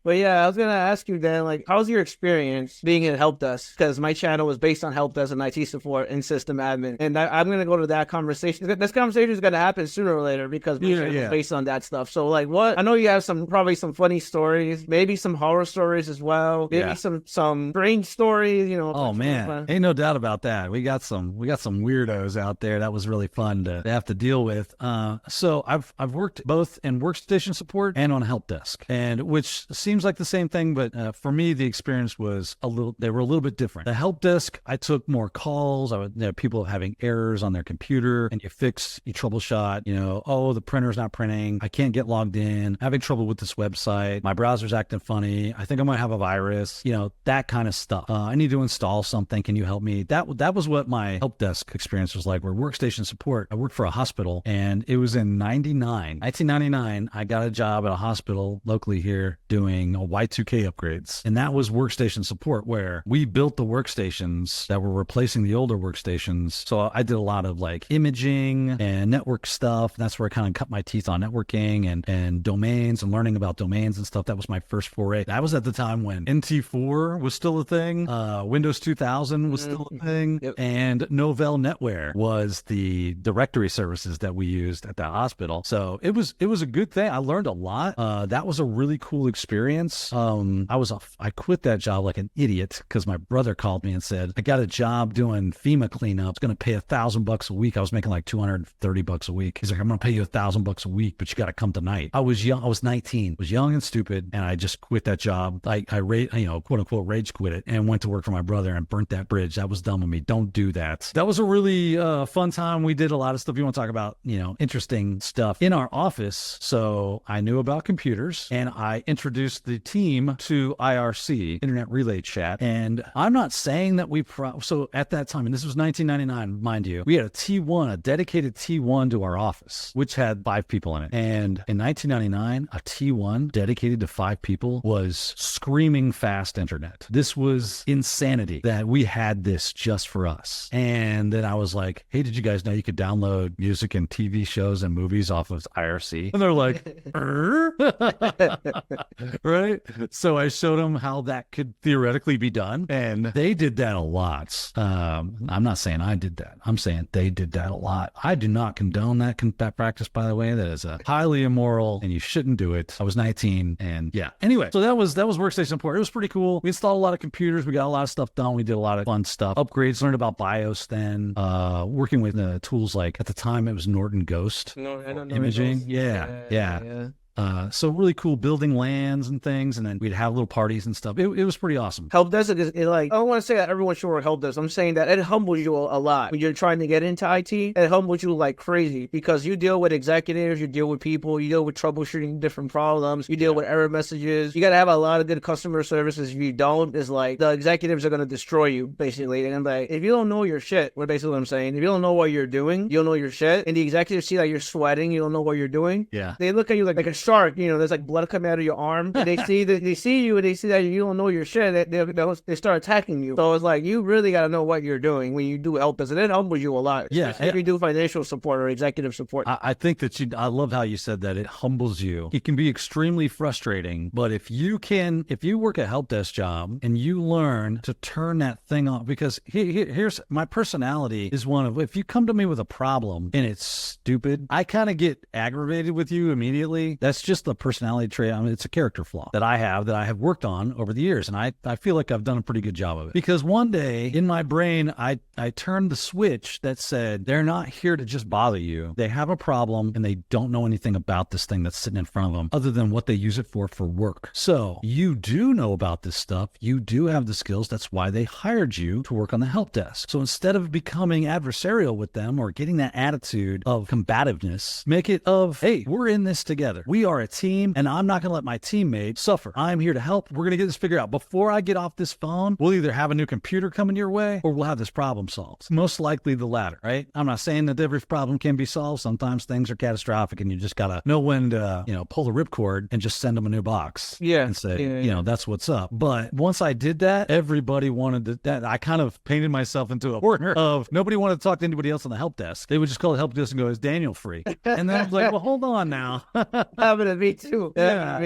But yeah, I was going to ask you then, like, how's your experience being in Helpdesk? Because my channel was based on Helpdesk and IT support and system admin. And I'm going to go to that conversation. This conversation is going to happen sooner or later because my channel is based on that stuff. So, like, I know you have probably some funny stories, maybe some horror stories as well, maybe some strange stories, Oh, man. Ain't no doubt about that. We got some weirdos out there. That was really fun to have to deal with. So I've worked both in workstation support and on Helpdesk, and which seems like the same thing, but for me, the experience was they were a little bit different. The help desk, I took more calls. People having errors on their computer, and you troubleshoot, oh, the printer's not printing. I can't get logged in. Having trouble with this website. My browser's acting funny. I think I might have a virus, that kind of stuff. I need to install something. Can you help me? That was what my help desk experience was like, where workstation support. I worked for a hospital, and it was in 1999. I got a job at a hospital locally here doing doing Y2K upgrades. And that was workstation support, where we built the workstations that were replacing the older workstations. So I did a lot of like imaging and network stuff. That's where I kind of cut my teeth on networking and domains and learning about domains and stuff. That was my first foray. That was at the time when NT4 was still a thing. Windows 2000 was still a thing. Yep. And Novell NetWare was the directory services that we used at the hospital. So it was a good thing. I learned a lot. That was a really cool experience. I quit that job like an idiot because my brother called me and said, I got a job doing FEMA cleanup. It's going to pay $1,000 a week. I was making like $230 a week. He's like, I'm going to pay you $1,000 a week, but you got to come tonight. I was young. I was 19, was young and stupid. And I just quit that job. I quote unquote rage quit it and went to work for my brother and burnt that bridge. That was dumb of me. Don't do that. That was a really fun time. We did a lot of stuff. You want to talk about, interesting stuff in our office. So I knew about computers and I introduced the team to IRC, Internet Relay Chat. And I'm not saying that so at that time, and this was 1999, mind you, we had a T1, a dedicated T1 to our office, which had 5 people in it. And in 1999, a T1 dedicated to 5 people was screaming fast internet. This was insanity that we had this just for us. And then I was like, hey, did you guys know you could download music and TV shows and movies off of IRC? And they're like, right? So I showed them how that could theoretically be done. And they did that a lot. I'm not saying I did that. I'm saying they did that a lot. I do not condone that practice, by the way. That is highly immoral and you shouldn't do it. I was 19 and yeah. Anyway, so that was workstation support. It was pretty cool. We installed a lot of computers. We got a lot of stuff done. We did a lot of fun stuff. Upgrades, learned about BIOS then. Working with tools like, at the time it was Norton Ghost. No, I don't know. Imaging. Yeah. So really cool building LANs and things, and then we'd have little parties and stuff. It was pretty awesome. Helpdesk is like, I don't want to say that everyone should work Helpdesk. I'm saying that it humbles you a lot when you're trying to get into IT. It humbles you like crazy because you deal with executives, you deal with people, you deal with troubleshooting different problems, you deal with error messages. You got to have a lot of good customer services. If you don't, it's like the executives are going to destroy you basically. And I'm like, if you don't know your shit, what basically what I'm saying, if you don't know what you're doing, you don't know your shit, and the executives see that you're sweating, you don't know what you're doing. Yeah, they look at you like a shark. There's like blood coming out of your arm. And they see you and they see that you don't know your shit. They start attacking you. So it's like you really got to know what you're doing when you do help us, and it humbles you a lot. Yeah, if you do financial support or executive support. I think that I love how you said that. It humbles you. It can be extremely frustrating, but if you work a help desk job and you learn to turn that thing off, because here's my personality is one of, if you come to me with a problem and it's stupid, I kind of get aggravated with you immediately. That's just the personality trait. I mean, it's a character flaw that I have worked on over the years, and I feel like I've done a pretty good job of it. Because one day in my brain, I turned the switch that said, they're not here to just bother you. They have a problem and they don't know anything about this thing that's sitting in front of them other than what they use it for work. So you do know about this stuff. You do have the skills. That's why they hired you to work on the help desk. So instead of becoming adversarial with them or getting that attitude of combativeness, make it of, hey, we're in this together. We are a team, and I'm not going to let my teammate suffer. I'm here to help. We're going to get this figured out. Before I get off this phone, we'll either have a new computer coming your way or we'll have this problem solved. Most likely the latter, right? I'm not saying that every problem can be solved. Sometimes things are catastrophic and you just got to know when to, pull the ripcord and just send them a new box. Yeah. And say, that's what's up. But once I did that, everybody wanted that. I kind of painted myself into a corner of nobody wanted to talk to anybody else on the help desk. They would just call the help desk and go, is Daniel free? And then I was like, well, hold on now. Happened to me too. Yeah,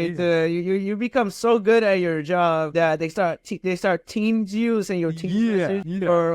you become so good at your job that they start teams you, saying your team message or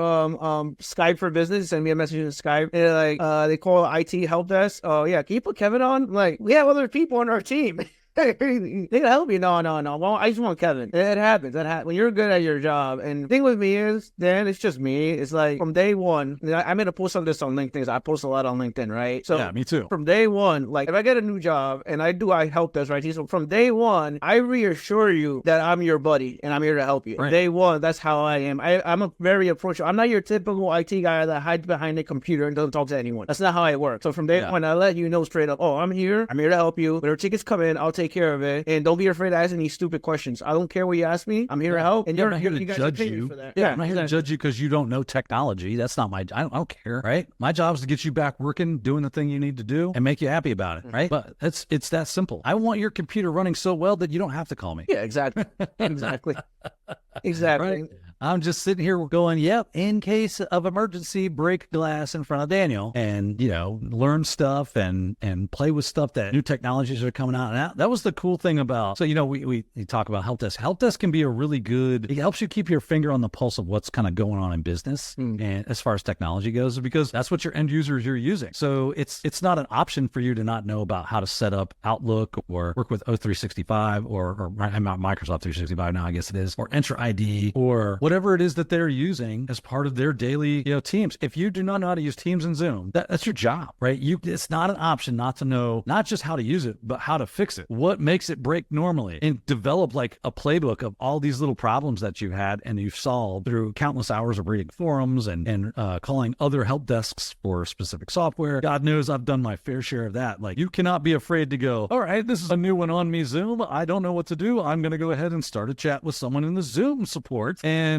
Skype for business. Send me a message in Skype. And they call IT help desk. Oh yeah, can you put Kevin on? I'm like, we have other people on our team. They can help you. No. Well, I just want Kevin. It happens. When you're good at your job. And the thing with me is, Dan, it's just me. It's like from day one, I made a post on this on LinkedIn. I post a lot on LinkedIn, right? So yeah, me too. From day one, like if I get a new job and I help desk, right? So from day one, I reassure you that I'm your buddy and I'm here to help you. Right. Day one, that's how I am. I'm a very approachable. I'm not your typical IT guy that hides behind a computer and doesn't talk to anyone. That's not how I work. So from day one, I let you know straight up, oh, I'm here to help you. Whatever tickets come in, I'll take take care of it. And don't be afraid to ask any stupid questions. I don't care what you ask me. I'm here to help. And I'm not here to guys judge pay me you. for that. Yeah, I'm not here to judge you because you don't know technology. That's not my, I don't care, right? My job is to get you back working, doing the thing you need to do and make you happy about it, right? But it's that simple. I want your computer running so well that you don't have to call me. Yeah, exactly. Exactly. Right? I'm just sitting here going, yep, in case of emergency, break glass in front of Daniel and, learn stuff and play with stuff that new technologies are coming out. And that was the cool thing about, so, we talk about Helpdesk. Helpdesk can be a really good, it helps you keep your finger on the pulse of what's kind of going on in business and as far as technology goes, because that's what your end users are using. So it's not an option for you to not know about how to set up Outlook or work with O365 or Microsoft 365 now, I guess it is, or Enter ID or whatever it is that they're using as part of their daily, teams. If you do not know how to use Teams and Zoom, that's your job, right? It's not an option not to know, not just how to use it, but how to fix it. What makes it break normally, and develop like a playbook of all these little problems that you've had and you've solved through countless hours of reading forums and calling other help desks for specific software. God knows I've done my fair share of that. Like, you cannot be afraid to go, all right, this is a new one on me Zoom. I don't know what to do. I'm going to go ahead and start a chat with someone in the Zoom support and,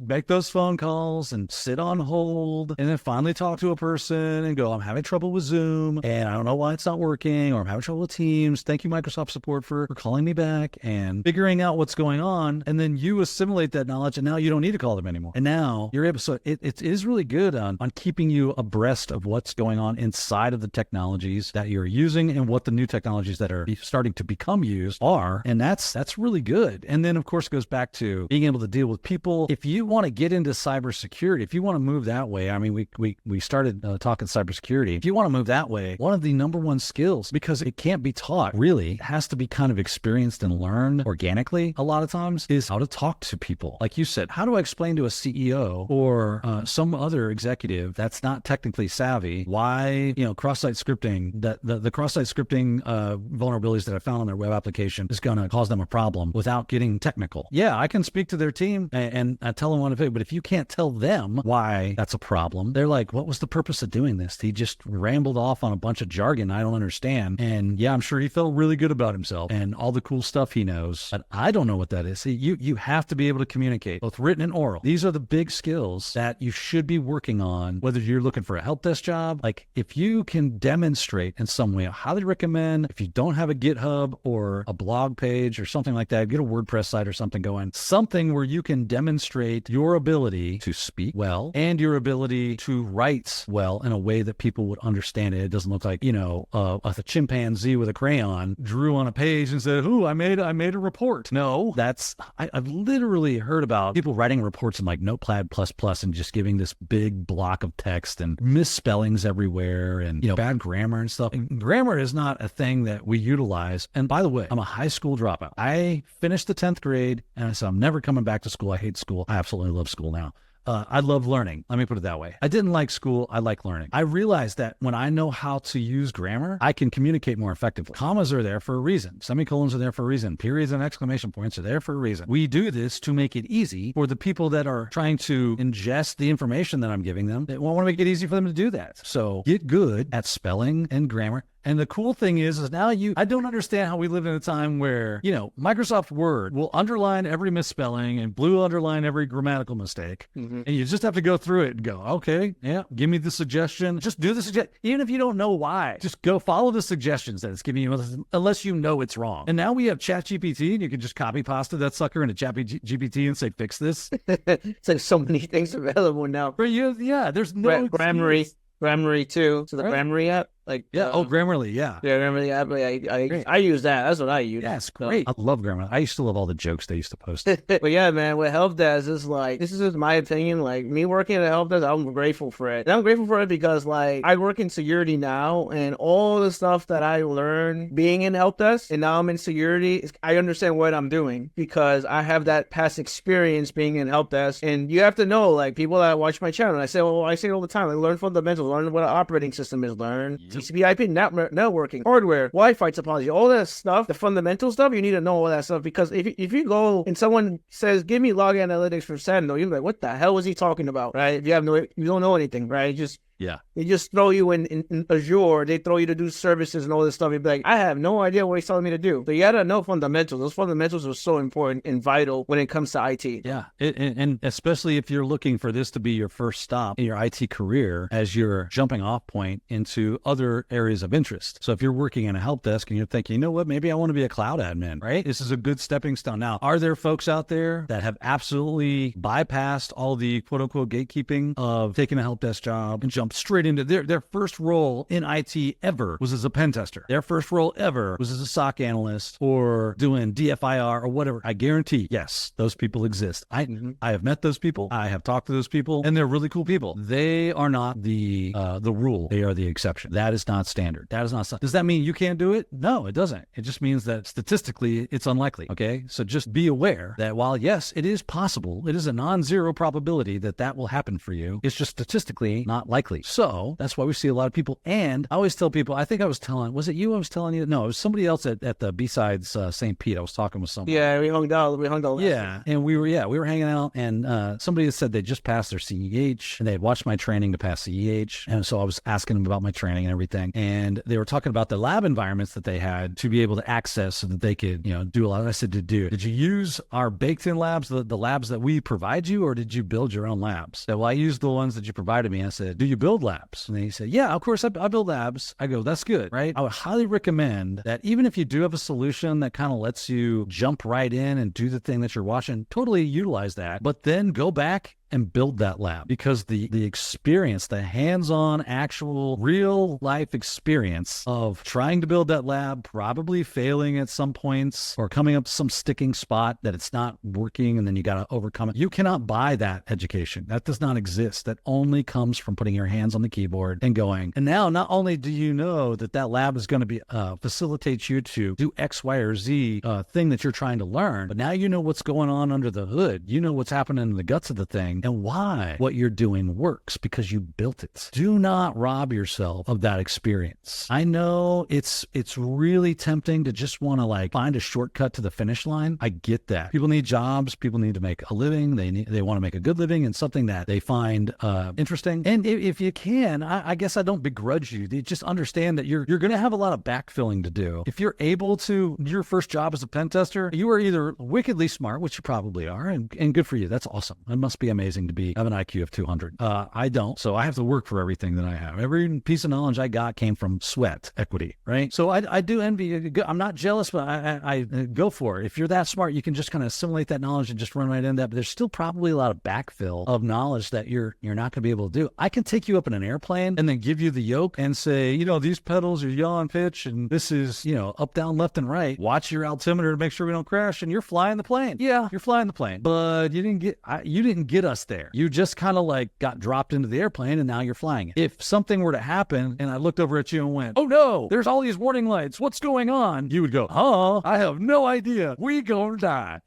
make those phone calls and sit on hold and then finally talk to a person and go, I'm having trouble with Zoom and I don't know why it's not working, or I'm having trouble with Teams. Thank you, Microsoft support, for calling me back and figuring out what's going on. And then you assimilate that knowledge and now you don't need to call them anymore. And now you're able, so it is really good on keeping you abreast of what's going on inside of the technologies that you're using and what the new technologies that are starting to become used are. And that's really good. And then of course it goes back to being able to deal with people. If you want to get into cybersecurity, if you want to move that way, I mean, we started talking cybersecurity. If you want to move that way, one of the number one skills, because it can't be taught really, it has to be kind of experienced and learned organically a lot of times, is how to talk to people. Like you said, how do I explain to a CEO or some other executive that's not technically savvy why, cross-site scripting, that the cross-site scripting vulnerabilities that I found on their web application is going to cause them a problem without getting technical. Yeah, I can speak to their team and tell them what to do, but if you can't tell them why that's a problem, they're like, what was the purpose of doing this? He just rambled off on a bunch of jargon I don't understand. And yeah, I'm sure he felt really good about himself and all the cool stuff he knows, but I don't know what that is. See, you have to be able to communicate, both written and oral. These are the big skills that you should be working on, whether you're looking for a help desk job. Like, if you can demonstrate in some way, I highly recommend, if you don't have a GitHub or a blog page or something like that, get a WordPress site or something going, something where you can demonstrate your ability to speak well and your ability to write well in a way that people would understand it. It doesn't look like, a chimpanzee with a crayon drew on a page and said, "Ooh, I made a report." No, I've literally heard about people writing reports in like Notepad++ and just giving this big block of text and misspellings everywhere and, bad grammar and stuff. And grammar is not a thing that we utilize. And by the way, I'm a high school dropout. I finished the 10th grade and I said, I'm never coming back to school. I hate school. I absolutely love school now. I love learning. Let me put it that way. I didn't like school. I like learning. I realized that when I know how to use grammar, I can communicate more effectively. Commas are there for a reason. Semicolons are there for a reason. Periods and exclamation points are there for a reason. We do this to make it easy for the people that are trying to ingest the information that I'm giving them. They want to make it easy for them to do that. So get good at spelling and grammar. And the cool thing is now I don't understand how we live in a time where, Microsoft Word will underline every misspelling and blue underline every grammatical mistake. Mm-hmm. And you just have to go through it and go, okay, yeah, give me the suggestion. Just do the suggestion. Even if you don't know why, just go follow the suggestions that it's giving you, unless you know it's wrong. And now we have ChatGPT and you can just copy pasta that sucker into ChatGPT and say, fix this. It's like so many things available now. For you, yeah, there's no Grammarly too. So the Grammarly app. Grammarly, yeah. Yeah, Grammarly app. I use that. That's what I use. Yeah, it's great. I love Grammarly. I used to love all the jokes they used to post. But yeah, man, with Helpdesk is this is just my opinion. Like, me working at Helpdesk, I'm grateful for it. And I'm grateful for it because I work in security now, and all the stuff that I learned being in Helpdesk, and now I'm in security, I understand what I'm doing because I have that past experience being in Helpdesk. And you have to know, people that watch my channel, I say it all the time. Learn fundamentals, learn what an operating system is, learn TCP/IP networking, hardware, Wi-Fi topology, all that stuff, the fundamental stuff. You need to know all that stuff because if you go and someone says, "Give me log analytics for Sentinel," you're like, "What the hell was he talking about?" Right? You don't know anything, right? Just Yeah. They just throw you in Azure. They throw you to do services and all this stuff. You'd be like, I have no idea what he's telling me to do. So you gotta know fundamentals. Those fundamentals are so important and vital when it comes to IT. Yeah. And especially if you're looking for this to be your first stop in your IT career as your jumping off point into other areas of interest. So if you're working in a help desk and you're thinking, you know what, maybe I want to be a cloud admin, right? This is a good stepping stone. Now, are there folks out there that have absolutely bypassed all the quote unquote gatekeeping of taking a help desk job and jumped straight into their first role in IT ever was as a pen tester. Their first role ever was as a SOC analyst or doing DFIR or whatever. I guarantee, yes, those people exist. I have met those people. I have talked to those people, and they're really cool people. They are not the rule. They are the exception. That is not standard. That is not. Does that mean you can't do it? No, it doesn't. It just means that statistically it's unlikely. Okay, so just be aware that while yes, it is possible, it is a non-zero probability that will happen for you. It's just statistically not likely. So that's why we see a lot of people. And I always tell people, I think I was telling, was it you? I was telling you? No, it was somebody else at the B-Sides St. Pete. I was talking with someone. Yeah, we hung out. Yeah, and we were hanging out, and somebody had said they just passed their CEH, and they had watched my training to pass CEH, and so I was asking them about my training and everything, and they were talking about the lab environments that they had to be able to access so that they could, do a lot. I said, did you use our baked-in labs, the labs that we provide you, or did you build your own labs? Well, I used the ones that you provided me. I said, do you build labs? And he said, yeah, of course I build labs. I go, that's good, right? I would highly recommend that even if you do have a solution that kind of lets you jump right in and do the thing that you're watching, totally utilize that, but then go back and build that lab, because the experience, the hands-on, actual, real-life experience of trying to build that lab, probably failing at some points or coming up to some sticking spot that it's not working and then you got to overcome it. You cannot buy that education. That does not exist. That only comes from putting your hands on the keyboard and going. And now, not only do you know that lab is going to be facilitate you to do X, Y, or Z thing that you're trying to learn, but now you know what's going on under the hood. You know what's happening in the guts of the thing, and why what you're doing works, because you built it. Do not rob yourself of that experience. I know it's really tempting to just want to find a shortcut to the finish line. I get that. People need jobs. People need to make a living. They want to make a good living and something that they find interesting. And if you can, I guess I don't begrudge you. You just understand that you're going to have a lot of backfilling to do. If you're able to, your first job as a pen tester, you are either wickedly smart, which you probably are, and good for you. That's awesome. It must be amazing to have an IQ of 200. I don't, so I have to work for everything that I have. Every piece of knowledge I got came from sweat equity, right? So I do envy you. I'm not jealous, but I go for it. If you're that smart, you can just kind of assimilate that knowledge and just run right into that. But there's still probably a lot of backfill of knowledge that you're not going to be able to do. I can take you up in an airplane and then give you the yoke and say, these pedals are yaw and pitch, and this is, up, down, left, and right. Watch your altimeter to make sure we don't crash, and you're flying the plane. Yeah, you're flying the plane, but you didn't get us there. You just kind of got dropped into the airplane and now you're flying it. If something were to happen and I looked over at you and went, oh no, there's all these warning lights, what's going on? You would go, I have no idea. We gonna die.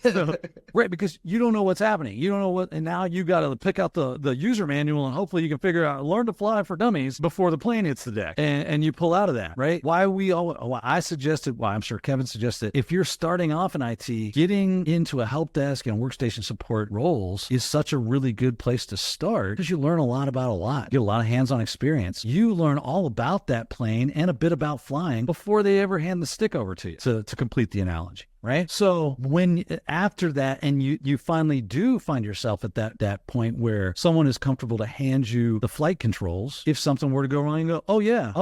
So, right, because you don't know what's happening. You don't know what, and now you got to pick out the user manual and hopefully you can figure out, learn to fly for dummies before the plane hits the deck. And you pull out of that, right? Why I'm sure Kevin suggested, if you're starting off in IT, getting into a help desk and workstation support roles is such a really good place to start, because you learn a lot about a lot. You get a lot of hands-on experience. You learn all about that plane and a bit about flying before they ever hand the stick over to you, to complete the analogy. Right? So when after that, and you finally do find yourself at that point where someone is comfortable to hand you the flight controls, if something were to go wrong, you go, oh yeah,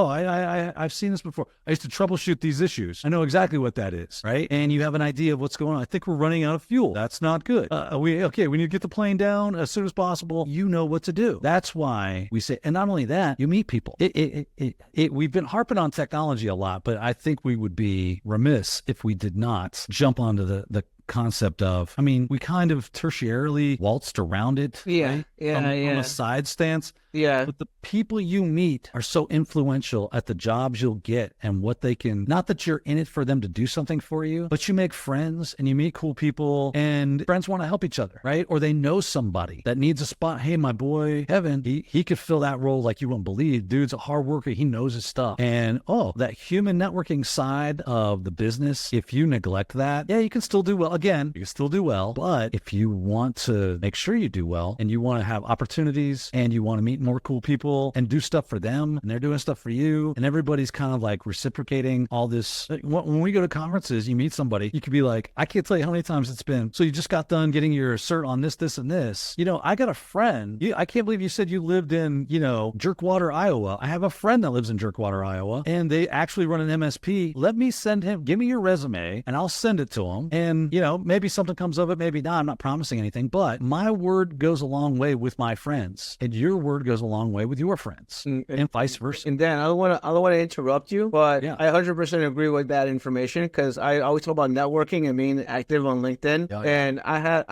I've seen this before. I used to troubleshoot these issues. I know exactly what that is, right? And you have an idea of what's going on. I think we're running out of fuel. That's not good. We need to get the plane down as soon as possible. You know what to do. That's why we say, and not only that, you meet people. We've been harping on technology a lot, but I think we would be remiss if we did not jump onto the concept of, we kind of tertiarily waltzed around it. Yeah. Right? From a side stance. Yeah. But the people you meet are so influential at the jobs you'll get and what they can, not that you're in it for them to do something for you, but you make friends and you meet cool people, and friends want to help each other, right? Or they know somebody that needs a spot. Hey, my boy, Kevin, he could fill that role like you won't believe. Dude's a hard worker. He knows his stuff. And that human networking side of the business, if you neglect that, yeah, you can still do well. again, you can still do well, but if you want to make sure you do well and you want to have opportunities and you want to meet more cool people and do stuff for them and they're doing stuff for you and everybody's kind of like reciprocating all this. When we go to conferences, you meet somebody, you could be like, I can't tell you how many times it's been. So you just got done getting your cert on this, this, and this. You know, I got a friend. I can't believe you said you lived in, you know, Jerkwater, Iowa. I have a friend that lives in Jerkwater, Iowa, and they actually run an MSP. Let me send him, give me your resume and I'll send it to him. And, you know, maybe something comes of it, maybe not. I'm not promising anything, but my word goes a long way with my friends and your word goes a long way with your friends and vice versa. And Dan, I don't want to interrupt you, but yeah. I 100% agree with that information because I always talk about networking and being active on LinkedIn. Yeah, yeah.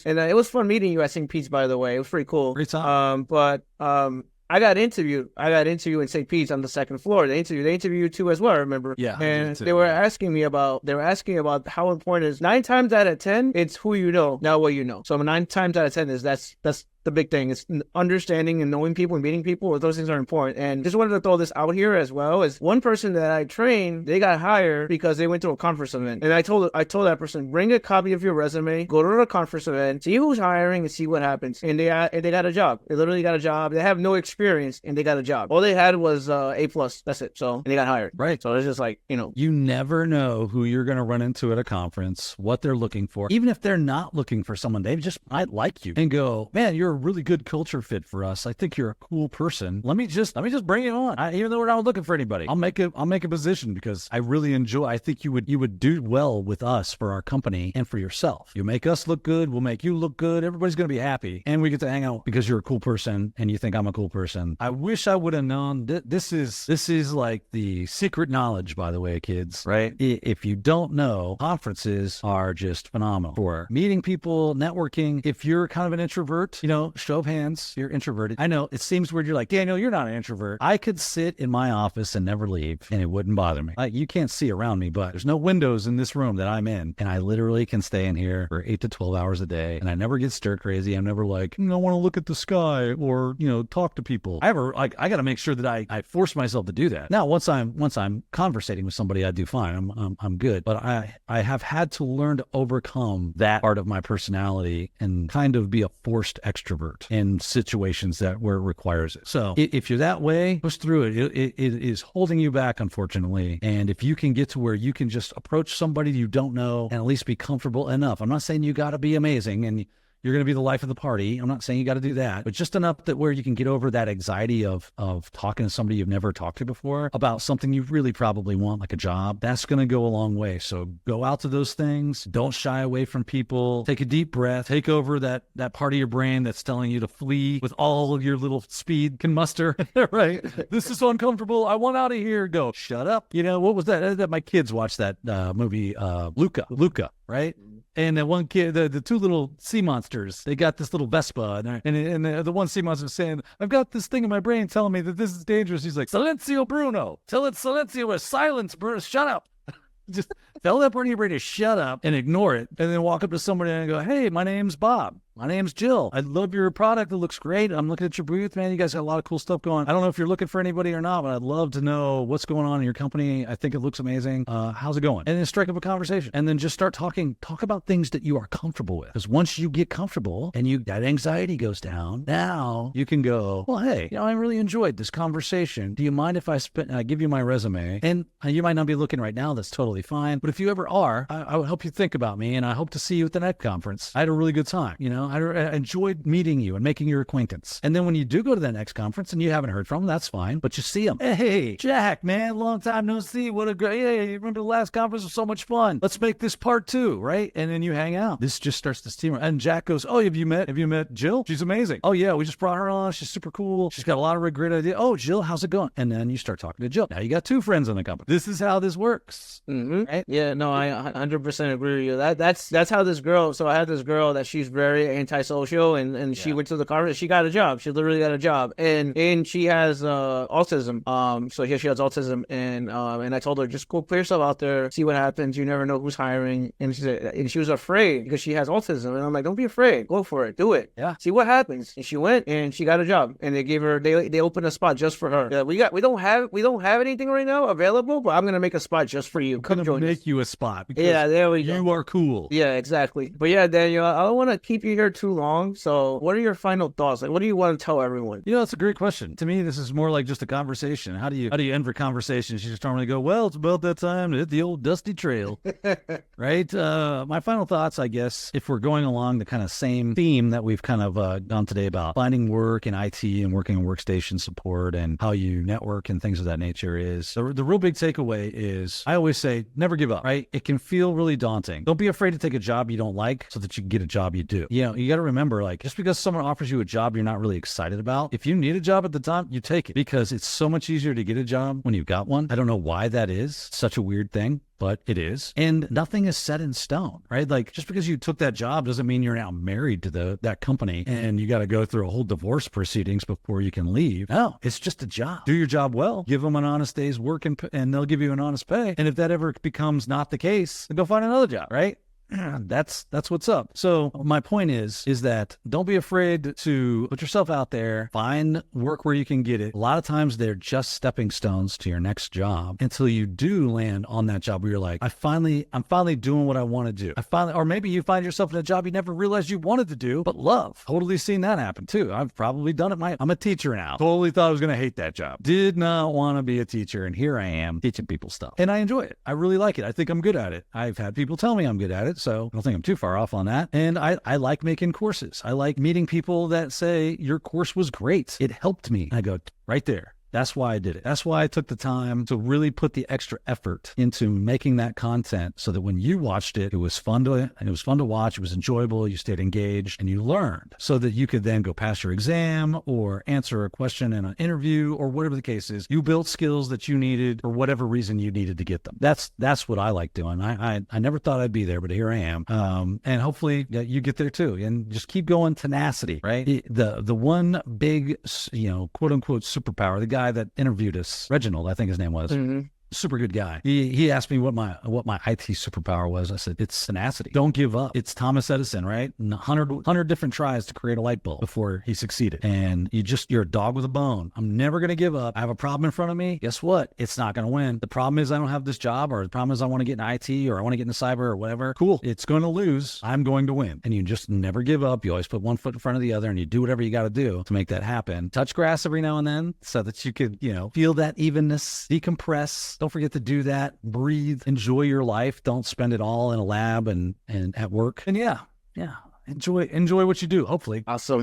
And it was fun meeting you at St. Pete's, by the way. It was pretty cool. Great time. I got interviewed in St. Pete's on the second floor. They interviewed you too as well, I remember. Yeah. And they were asking about how important is 9 times out of 10, it's who you know, not what you know. So 9 times out of 10 is that's the big thing. It's understanding and knowing people and meeting people. Those things are important. And just wanted to throw this out here as well. Is one person that I trained, they got hired because they went to a conference event. And I told that person, bring a copy of your resume, go to the conference event, see who's hiring and see what happens. And they got a job. They literally got a job. They have no experience and they got a job. All they had was A+. That's it. So, and they got hired. Right. So it's just like, you know. You never know who you're going to run into at a conference, what they're looking for. Even if they're not looking for someone, they just might like you and go, man, you're a really good culture fit for us. I think you're a cool person. Let me just bring you on. Even though we're not looking for anybody, I'll make a position because I really enjoy. I think you would do well with us for our company and for yourself. You make us look good. We'll make you look good. Everybody's going to be happy, and we get to hang out because you're a cool person and you think I'm a cool person. I wish I would have known. This is like the secret knowledge, by the way, kids. Right? If you don't know, conferences are just phenomenal for meeting people, networking. If you're kind of an introvert, you know, show of hands, you're introverted. I know it seems weird. You're like, Daniel, you're not an introvert. I could sit in my office and never leave and it wouldn't bother me. You can't see around me, but there's no windows in this room that I'm in. And I literally can stay in here for 8 to 12 hours a day. And I never get stir crazy. I'm never like, I want to look at the sky or, you know, talk to people. I got to make sure that I force myself to do that. Now, once I'm conversating with somebody, I do fine. I'm good. But I have had to learn to overcome that part of my personality and kind of be a forced extrovert in situations where it requires it. So if you're that way, push through it. It is holding you back, unfortunately. And if you can get to where you can just approach somebody you don't know and at least be comfortable enough. I'm not saying you got to be amazing and you're going to be the life of the party. I'm not saying you got to do that, but just enough that where you can get over that anxiety of talking to somebody you've never talked to before about something you really probably want, like a job. That's going to go a long way. So go out to those things. Don't shy away from people. Take a deep breath. Take over that part of your brain that's telling you to flee with all your little speed can muster. Right? This is uncomfortable. I want out of here. Go. Shut up. You know, what was that? My kids watched that movie, Luca, right? And the one kid, the two little sea monsters, they got this little Vespa, and the one sea monster was saying, I've got this thing in my brain telling me that this is dangerous. He's like, Silencio, Bruno. Tell it Silencio or silence, Bruno. Shut up. Just tell that part of your brain to shut up and ignore it, and then walk up to somebody and go, hey, my name's Bob. My name's Jill. I love your product. It looks great. I'm looking at your booth, man. You guys got a lot of cool stuff going. I don't know if you're looking for anybody or not, but I'd love to know what's going on in your company. I think it looks amazing. How's it going? And then strike up a conversation. And then just start talking. Talk about things that you are comfortable with. Because once you get comfortable and that anxiety goes down, now you can go, well, hey, I really enjoyed this conversation. Do you mind if I give you my resume? And you might not be looking right now. That's totally fine. But if you ever are, I would hope you think about me, and I hope to see you at the next conference. I had a really good time. I enjoyed meeting you and making your acquaintance. And then when you do go to the next conference and you haven't heard from them, that's fine. But you see them. Hey, Jack, man, long time no see. What a great, hey, remember the last conference was so much fun. Let's make this part 2, right? And then you hang out. This just starts to steam. And Jack goes, oh, have you met Jill? She's amazing. Oh, yeah, we just brought her on. She's super cool. She's got a lot of great ideas. Oh, Jill, how's it going? And then you start talking to Jill. Now you got 2 friends in the company. This is how this works. Mm-hmm. Right? Yeah, no, I 100% agree with you. That's how this girl, so I had this girl that she's very antisocial, and she went to the conference. She got a job. She literally got a job, and she has autism. So she has autism, and I told her, just go put yourself out there, see what happens. You never know who's hiring. And she said, and she was afraid because she has autism, and I'm like, don't be afraid, go for it, do it, see what happens. And she went, and she got a job, and they opened a spot just for her. We don't have anything right now available, but I'm gonna make a spot just for you. Come join us. Make you a spot. There we go. You are cool. Yeah, exactly. But yeah, Daniel, I don't want to keep you here too long. So what are your final thoughts? Like, what do you want to tell everyone? That's a great question. To me, this is more like just a conversation. How do you end for conversations? You just normally go, well, it's about that time to hit the old dusty trail. Right? My final thoughts, I guess, if we're going along the kind of same theme that we've kind of gone today about finding work in IT and working in workstation support and how you network and things of that nature, is the real big takeaway is, I always say, never give up, right? It can feel really daunting. Don't be afraid to take a job you don't like so that you can get a job you do. You got to remember, like, just because someone offers you a job you're not really excited about, if you need a job at the time, you take it, because it's so much easier to get a job when you've got one. I don't know why that is. Such a weird thing, but it is. And nothing is set in stone, right? Like, just because you took that job doesn't mean you're now married to that company and you got to go through a whole divorce proceedings before you can leave. No, it's just a job. Do your job well, give them an honest day's work, and they'll give you an honest pay. And if that ever becomes not the case, then go find another job, right? That's what's up. So my point is that don't be afraid to put yourself out there, find work where you can get it. A lot of times they're just stepping stones to your next job until you do land on that job where you're like, I'm finally doing what I want to do. Or maybe you find yourself in a job you never realized you wanted to do, but love. Totally seen that happen too. I've probably done it. I'm a teacher now. Totally thought I was going to hate that job. Did not want to be a teacher. And here I am teaching people stuff. And I enjoy it. I really like it. I think I'm good at it. I've had people tell me I'm good at it. So I don't think I'm too far off on that. And I like making courses. I like meeting people that say, your course was great. It helped me. I go, right there. That's why I did it. That's why I took the time to really put the extra effort into making that content so that when you watched it, it was fun to watch. It was enjoyable. You stayed engaged and you learned so that you could then go pass your exam or answer a question in an interview or whatever the case is. You built skills that you needed for whatever reason you needed to get them. That's what I like doing. I never thought I'd be there, but here I am. And hopefully you get there too. And just keep going. Tenacity, right? The one big, quote unquote superpower, the guy that interviewed us, Reginald, I think his name was. Mm-hmm. Super good guy. He asked me what my IT superpower was. I said, it's tenacity. Don't give up. It's Thomas Edison, right? 100 different tries to create a light bulb before he succeeded. And you're a dog with a bone. I'm never going to give up. I have a problem in front of me. Guess what? It's not going to win. The problem is I don't have this job, or the problem is I want to get in IT, or I want to get into cyber or whatever. Cool. It's going to lose. I'm going to win. And you just never give up. You always put one foot in front of the other, and you do whatever you got to do to make that happen. Touch grass every now and then so that you could, feel that evenness, decompress. Don't forget to do that. Breathe. Enjoy your life. Don't spend it all in a lab and at work. And yeah. Enjoy what you do, hopefully. Awesome.